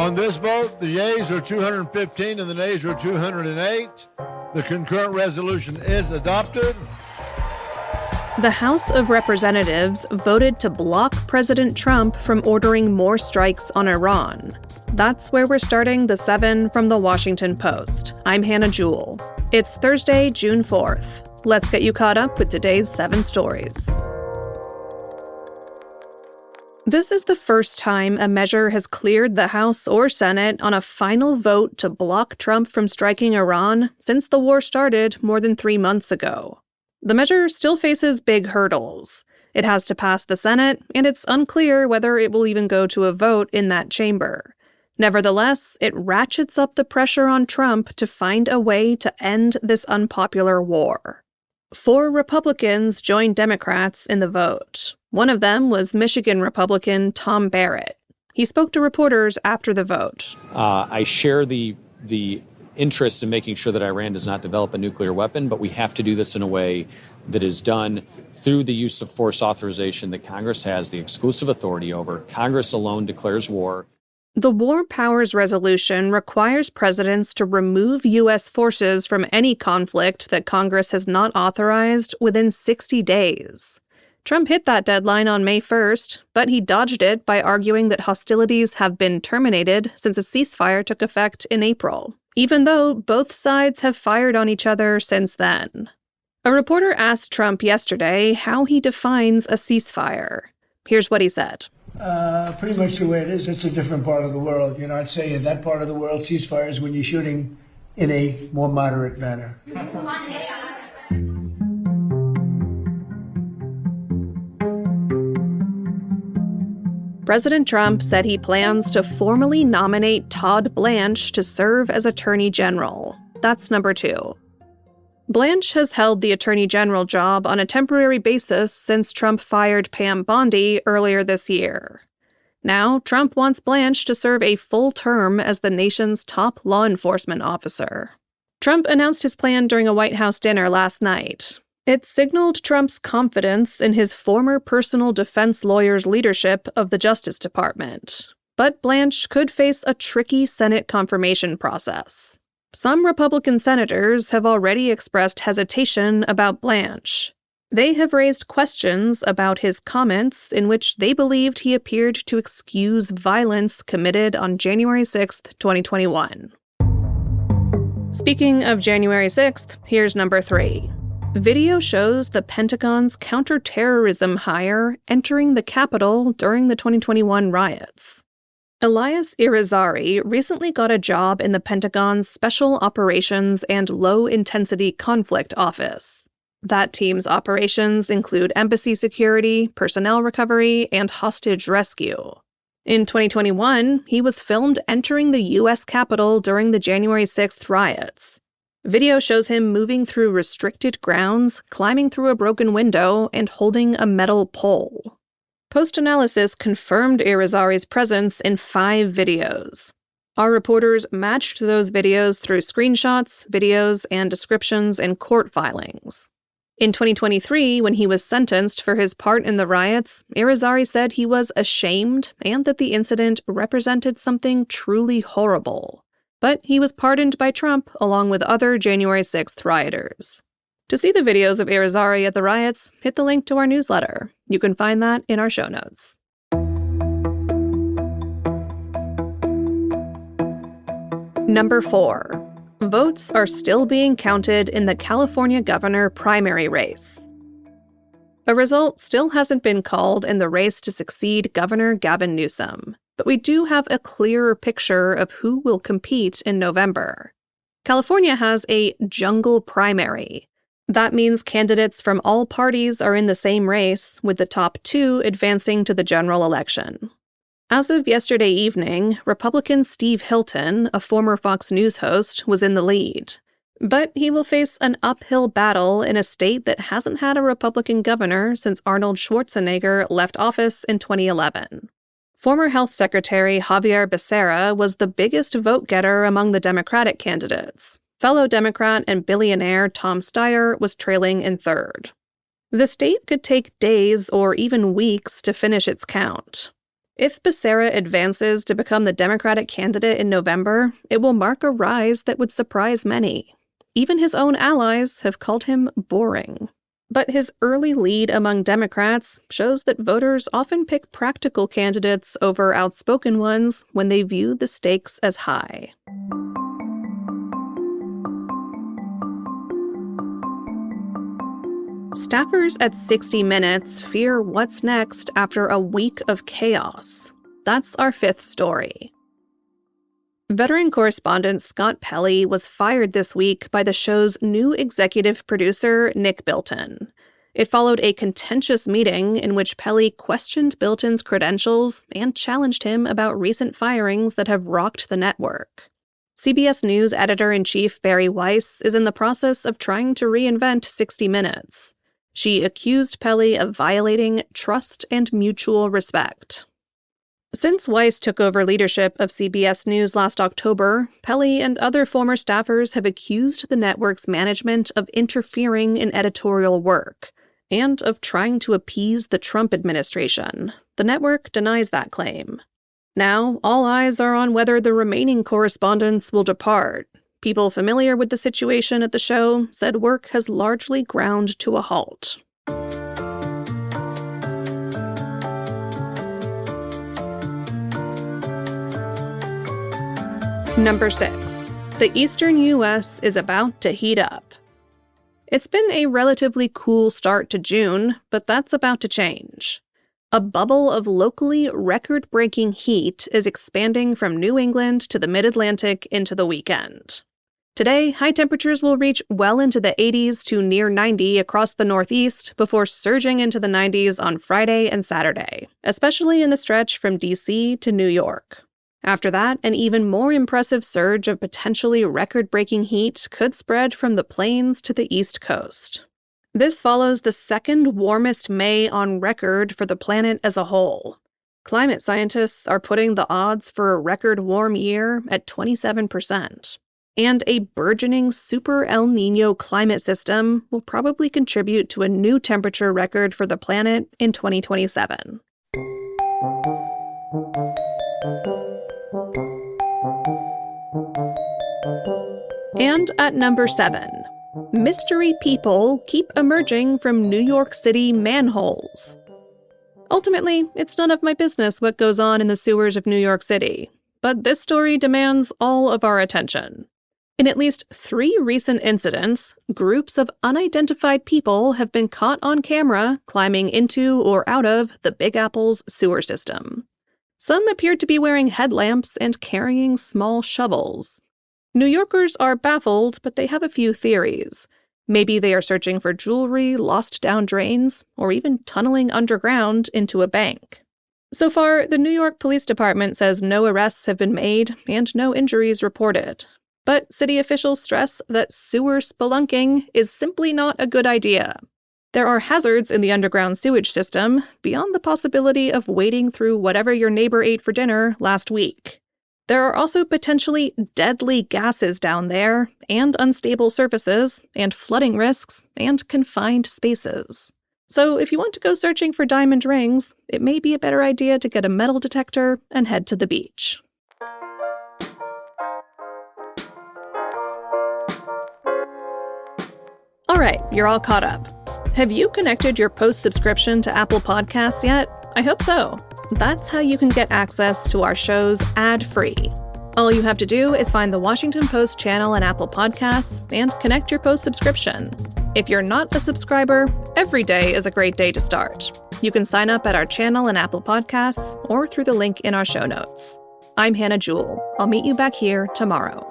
On this vote, the yeas are 215 and the nays are 208. The concurrent resolution is adopted. The House of Representatives voted to block President Trump from ordering more strikes on Iran. That's where we're starting the 7 from the Washington Post. I'm Hannah Jewell. It's Thursday, June 4th. Let's get you caught up with today's 7 stories. This is the first time a measure has cleared the House or Senate on a final vote to block Trump from striking Iran since the war started more than 3 months ago. The measure still faces big hurdles. It has to pass the Senate, and it's unclear whether it will even go to a vote in that chamber. Nevertheless, it ratchets up the pressure on Trump to find a way to end this unpopular war. 4 Republicans joined Democrats in the vote. One of them was Michigan Republican Tom Barrett. He spoke to reporters after the vote. I share the interest in making sure that Iran does not develop a nuclear weapon, but we have to do this in a way that is done through the use of force authorization that Congress has the exclusive authority over. Congress alone declares war. The War Powers Resolution requires presidents to remove U.S. forces from any conflict that Congress has not authorized within 60 days. Trump hit that deadline on May 1st, but he dodged it by arguing that hostilities have been terminated since a ceasefire took effect in April, even though both sides have fired on each other since then. A reporter asked Trump yesterday how he defines a ceasefire. Here's what he said. Pretty much the way it is. It's a different part of the world. I'd say in that part of the world, ceasefire is when you're shooting in a more moderate manner. President Trump said he plans to formally nominate Todd Blanche to serve as Attorney General. That's number 2. Blanche has held the Attorney General job on a temporary basis since Trump fired Pam Bondi earlier this year. Now, Trump wants Blanche to serve a full term as the nation's top law enforcement officer. Trump announced his plan during a White House dinner last night. It signaled Trump's confidence in his former personal defense lawyer's leadership of the Justice Department. But Blanche could face a tricky Senate confirmation process. Some Republican senators have already expressed hesitation about Blanche. They have raised questions about his comments in which they believed he appeared to excuse violence committed on January 6th, 2021. Speaking of January 6th, here's number 3. Video shows the Pentagon's counterterrorism hire entering the Capitol during the 2021 riots. Elias Irizarry recently got a job in the Pentagon's Special Operations and Low-Intensity Conflict Office. That team's operations include embassy security, personnel recovery, and hostage rescue. In 2021, he was filmed entering the U.S. Capitol during the January 6th riots. Video shows him moving through restricted grounds, climbing through a broken window, and holding a metal pole. Post-analysis confirmed Irizarry's presence in 5 videos. Our reporters matched those videos through screenshots, videos, and descriptions in court filings. In 2023, when he was sentenced for his part in the riots, Irizarry said he was ashamed and that the incident represented something truly horrible. But he was pardoned by Trump along with other January 6th rioters. To see the videos of Irizarry at the riots, hit the link to our newsletter. You can find that in our show notes. Number 4. Votes are still being counted in the California governor primary race. A result still hasn't been called in the race to succeed Governor Gavin Newsom, but we do have a clearer picture of who will compete in November. California has a jungle primary. That means candidates from all parties are in the same race, with the top 2 advancing to the general election. As of yesterday evening, Republican Steve Hilton, a former Fox News host, was in the lead. But he will face an uphill battle in a state that hasn't had a Republican governor since Arnold Schwarzenegger left office in 2011. Former Health Secretary Javier Becerra was the biggest vote-getter among the Democratic candidates. Fellow Democrat and billionaire Tom Steyer was trailing in third. The state could take days or even weeks to finish its count. If Becerra advances to become the Democratic candidate in November, it will mark a rise that would surprise many. Even his own allies have called him boring. But his early lead among Democrats shows that voters often pick practical candidates over outspoken ones when they view the stakes as high. Staffers at 60 Minutes fear what's next after a week of chaos. That's our fifth story. Veteran correspondent Scott Pelley was fired this week by the show's new executive producer, Nick Bilton. It followed a contentious meeting in which Pelley questioned Bilton's credentials and challenged him about recent firings that have rocked the network. CBS News editor-in-chief Bari Weiss is in the process of trying to reinvent 60 Minutes. She accused Pelley of violating trust and mutual respect. Since Weiss took over leadership of CBS News last October, Pelley and other former staffers have accused the network's management of interfering in editorial work and of trying to appease the Trump administration. The network denies that claim. Now, all eyes are on whether the remaining correspondents will depart. People familiar with the situation at the show said work has largely ground to a halt. Number 6. The eastern U.S. is about to heat up. It's been a relatively cool start to June, but that's about to change. A bubble of locally record-breaking heat is expanding from New England to the Mid-Atlantic into the weekend. Today, high temperatures will reach well into the 80s to near 90 across the Northeast before surging into the 90s on Friday and Saturday, especially in the stretch from D.C. to New York. After that, an even more impressive surge of potentially record-breaking heat could spread from the plains to the East Coast. This follows the second warmest May on record for the planet as a whole. Climate scientists are putting the odds for a record warm year at 27%. And a burgeoning super El Niño climate system will probably contribute to a new temperature record for the planet in 2027. And at number 7, mystery people keep emerging from New York City manholes. Ultimately, it's none of my business what goes on in the sewers of New York City, but this story demands all of our attention. In at least 3 recent incidents, groups of unidentified people have been caught on camera climbing into or out of the Big Apple's sewer system. Some appeared to be wearing headlamps and carrying small shovels. New Yorkers are baffled, but they have a few theories. Maybe they are searching for jewelry lost down drains, or even tunneling underground into a bank. So far, the New York Police Department says no arrests have been made and no injuries reported. But city officials stress that sewer spelunking is simply not a good idea. There are hazards in the underground sewage system beyond the possibility of wading through whatever your neighbor ate for dinner last week. There are also potentially deadly gases down there, and unstable surfaces, and flooding risks, and confined spaces. So if you want to go searching for diamond rings, it may be a better idea to get a metal detector and head to the beach. All right, you're all caught up. Have you connected your Post subscription to Apple Podcasts yet? I hope so. That's how you can get access to our shows ad-free. All you have to do is find the Washington Post channel in Apple Podcasts and connect your Post subscription. If you're not a subscriber, every day is a great day to start. You can sign up at our channel in Apple Podcasts or through the link in our show notes. I'm Hannah Jewell. I'll meet you back here tomorrow.